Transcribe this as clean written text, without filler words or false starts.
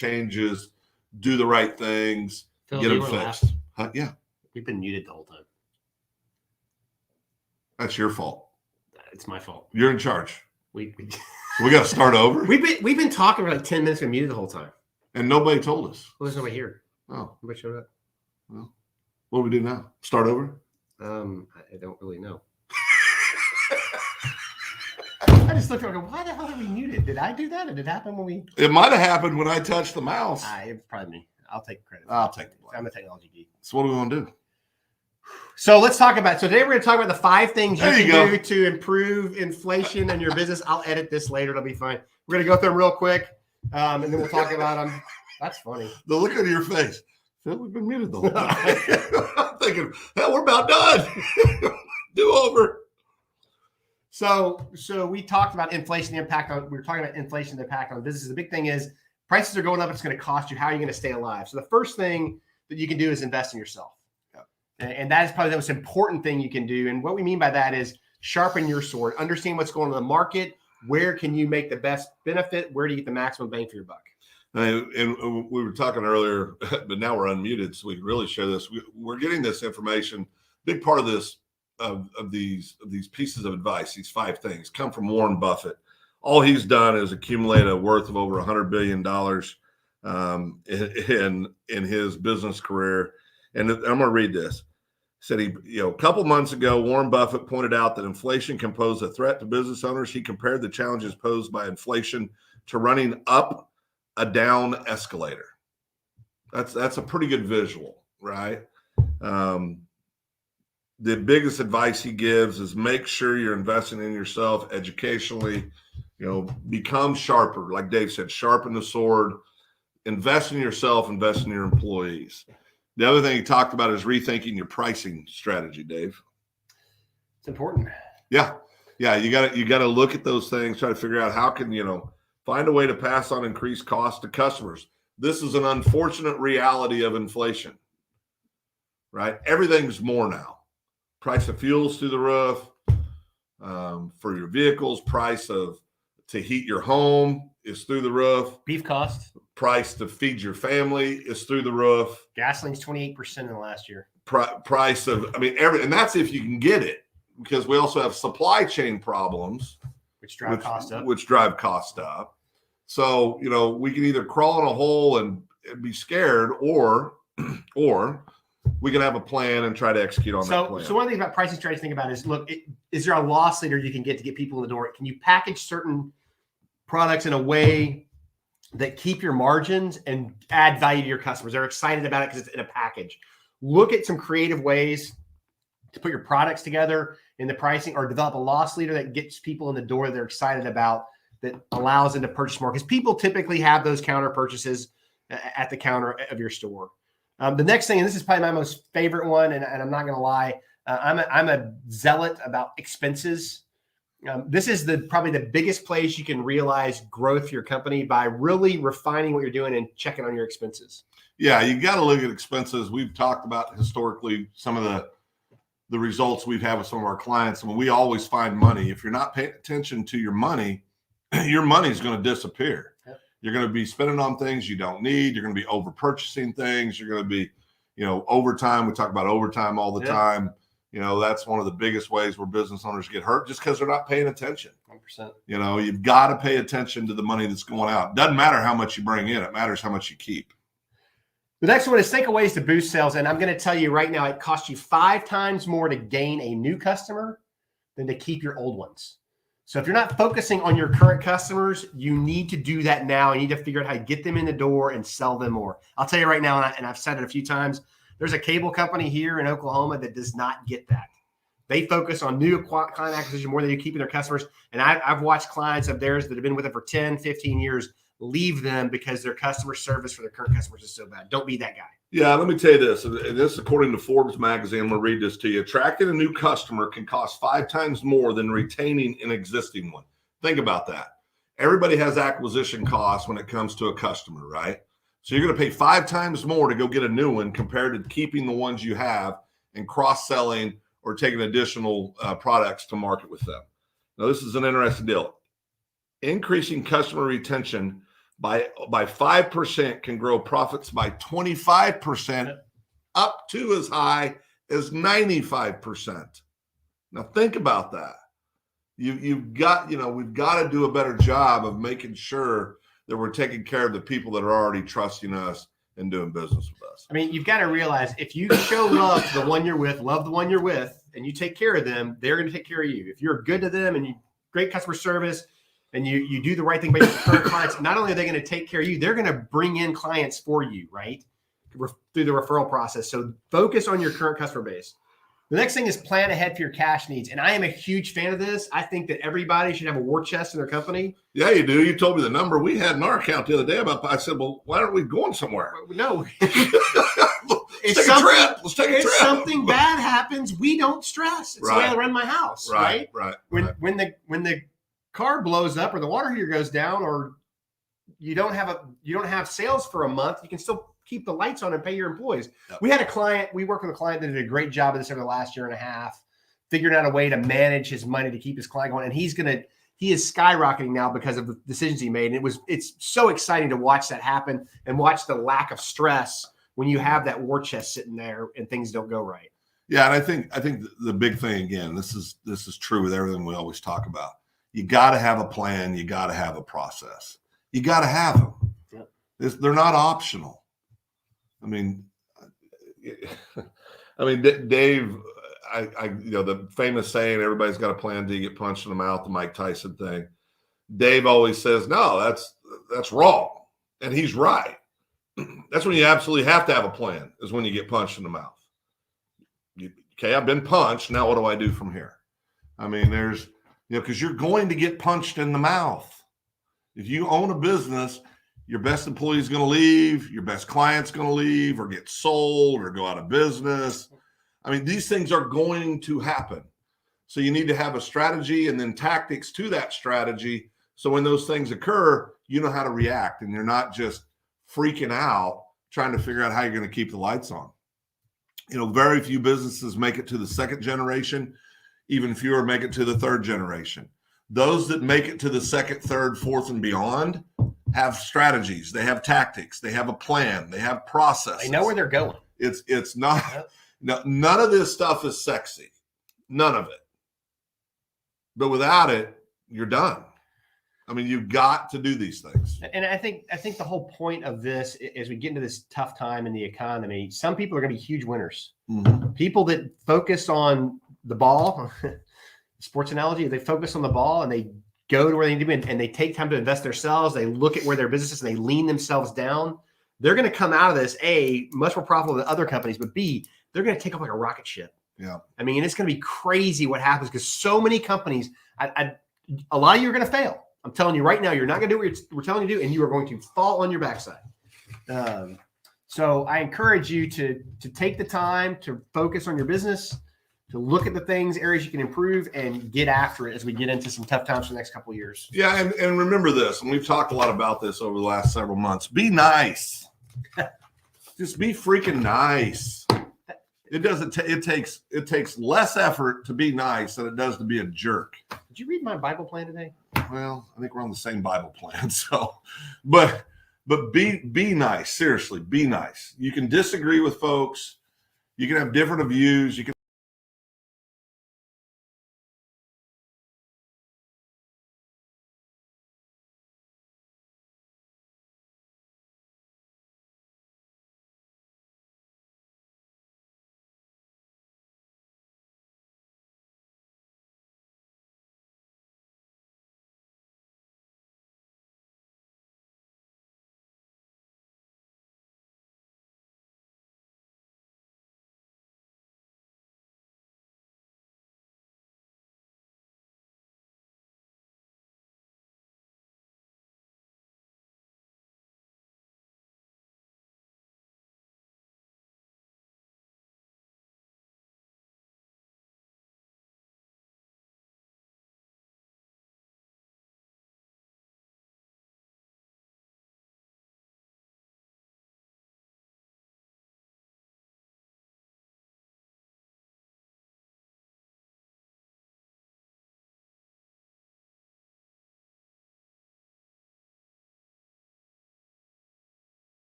changes, do the right things, Phil, get them fixed. Yeah. We've been muted the whole time. That's your fault. It's my fault. You're in charge. We got to start over. We've been talking for like 10 minutes and muted the whole time. And nobody told us. Well, there's nobody here. Oh. Nobody showed up. Well, what do we do now? Start over? I don't really know. I just looked around and go, why the hell are we muted? Did I do that? Or did it happen when we... It might have happened when I touched the mouse. It's probably me. I'll take credit. I'll take the blame. I'm a technology geek. So what are we going to do? So let's talk about, so today we're going to talk about the 5 things you can do to improve inflation in your business. I'll edit this later. It'll be fine. We're going to go through them real quick, and then we'll talk about them. That's funny. The look on your face. Phil, we've been muted the whole time. I'm thinking, hell, we're about done. Do over. So we talked about inflation impact on, we were talking about inflation impact on businesses. The big thing is prices are going up. It's going to cost you. How are you going to stay alive? So the first thing that you can do is invest in yourself. And that is probably the most important thing you can do. And what we mean by that is sharpen your sword, understand what's going on in the market. Where can you make the best benefit? Where do you get the maximum bang for your buck? And we were talking earlier, but now we're unmuted, so we can really share this. We're getting this information. Big part of this, of these pieces of advice, these 5 things, come from Warren Buffett. All he's done is accumulate a worth of over $100 billion in his business career. And I'm going to read this. Said a couple months ago, Warren Buffett pointed out that inflation can pose a threat to business owners. He compared the challenges posed by inflation to running up a down escalator. That's a pretty good visual, right? The biggest advice he gives is make sure you're investing in yourself educationally. Become sharper. Like Dave said, sharpen the sword. Invest in yourself. Invest in your employees. The other thing he talked about is rethinking your pricing strategy, Dave. It's important. Yeah. You got to look at those things, try to figure out how can, find a way to pass on increased costs to customers. This is an unfortunate reality of inflation, right? Everything's more now. Price of fuel's through the roof, for your vehicles, to heat your home is through the roof. Beef cost. Price to feed your family is through the roof. Gasoline's 28% in the last year. Price of, and that's if you can get it, because we also have supply chain problems, which drive costs up. So, we can either crawl in a hole and be scared, or we can have a plan and try to execute on that plan. So one of the things about pricing strategy to think about is, look, is there a loss leader you can get people in the door? Can you package certain products in a way that keep your margins and add value to your customers? They're excited about it because it's in a package. Look at some creative ways to put your products together in the pricing, or develop a loss leader that gets people in the door they're excited about, that allows them to purchase more. Because people typically have those counter purchases at the counter of your store. The next thing, and this is probably my most favorite one, and I'm not going to lie, I'm a zealot about expenses. This is probably the biggest place you can realize growth for your company, by really refining what you're doing and checking on your expenses. Yeah, you got to look at expenses. We've talked about historically some of the results we've had with some of our clients. We always find money. If you're not paying attention to your money's going to disappear. Yep. You're going to be spending on things you don't need. You're going to be over purchasing things. You're going to be, overtime. We talk about overtime all the time. That's one of the biggest ways where business owners get hurt, just because they're not paying attention. 100%. You've got to pay attention to the money that's going out. Doesn't matter how much you bring in. It matters how much you keep. The next one is think of ways to boost sales. And I'm going to tell you right now, it costs you 5 times more to gain a new customer than to keep your old ones. So if you're not focusing on your current customers, you need to do that now. You need to figure out how to get them in the door and sell them more. I'll tell you right now, and I've said it a few times, there's a cable company here in Oklahoma that does not get that. They focus on new client acquisition more than keeping their customers. And I've watched clients of theirs that have been with them for 10, 15 years leave them because their customer service for their current customers is so bad. Don't be that guy. Yeah, let me tell you this. And this, according to Forbes magazine, I'm going to read this to you. Attracting a new customer can cost 5 times more than retaining an existing one. Think about that. Everybody has acquisition costs when it comes to a customer, right? So you're going to pay 5 times more to go get a new one compared to keeping the ones you have and cross-selling or taking additional products to market with them. Now, this is an interesting deal. Increasing customer retention by 5% can grow profits by 25%, up to as high as 95%. Now think about that. You've got, we've got to do a better job of making sure that we're taking care of the people that are already trusting us and doing business with us. I mean, you've got to realize if you show love to the one you're with, love the one you're with, and you take care of them, they're going to take care of you. If you're good to them and you great customer service and you do the right thing by your current clients, not only are they going to take care of you, they're going to bring in clients for you, right? Through the referral process. So focus on your current customer base. The next thing is plan ahead for your cash needs. And I am a huge fan of this. I think that everybody should have a war chest in their company. Yeah, you do. You told me the number we had in our account the other day I said, well, why aren't we going somewhere? No. Let's take a trip. If something bad happens, we don't stress. It's the way I run my house, right? When the car blows up or the water heater goes down or you don't have sales for a month, you can still keep the lights on and pay your employees. Yep. We worked with a client that did a great job of this over the last year and a half, figuring out a way to manage his money to keep his client going. And he is skyrocketing now because of the decisions he made. And it's so exciting to watch that happen and watch the lack of stress when you have that war chest sitting there and things don't go right. Yeah. And I think the big thing, again, this is true with everything we always talk about. You got to have a plan. You got to have a process. You got to have them. Yep. They're not optional. I mean, Dave, the famous saying, everybody's got a plan till you get punched in the mouth, the Mike Tyson thing. Dave always says, no, that's wrong. And he's right. That's when you absolutely have to have a plan, is when you get punched in the mouth. Okay, I've been punched. Now what do I do from here? I mean, because you're going to get punched in the mouth. If you own a business, your best employee is going to leave, your best client's going to leave or get sold or go out of business. I mean, these things are going to happen. So you need to have a strategy and then tactics to that strategy. So when those things occur, you know how to react and you're not just freaking out trying to figure out how you're going to keep the lights on. Very few businesses make it to the second generation. Even fewer make it to the third generation. Those that make it to the second, third, fourth, and beyond have strategies. They have tactics. They have a plan. They have processes. They know where they're going. It's not. None of this stuff is sexy. None of it. But without it, you're done. I mean, you've got to do these things. And I think the whole point of this, as we get into this tough time in the economy, some people are going to be huge winners. Mm-hmm. People that focus on the ball, sports analogy, they focus on the ball and they go to where they need to be and they take time to invest themselves. They look at where their business is and they lean themselves down. They're going to come out of this, A, much more profitable than other companies, but B, they're going to take off like a rocket ship. Yeah. I mean, it's going to be crazy what happens because so many companies, a lot of you are going to fail. I'm telling you right now, you're not going to do what we're telling you to do, and you are going to fall on your backside. So I encourage you to take the time to focus on your business, to look at the things, areas you can improve, and get after it as we get into some tough times for the next couple of years. Yeah, and remember this, and we've talked a lot about this over the last several months. Be nice. Just be freaking nice. It takes less effort to be nice than it does to be a jerk. Did you read my Bible plan today? Well, I think we're on the same Bible plan. So, but be nice. Seriously, be nice. You can disagree with folks. You can have different views. You can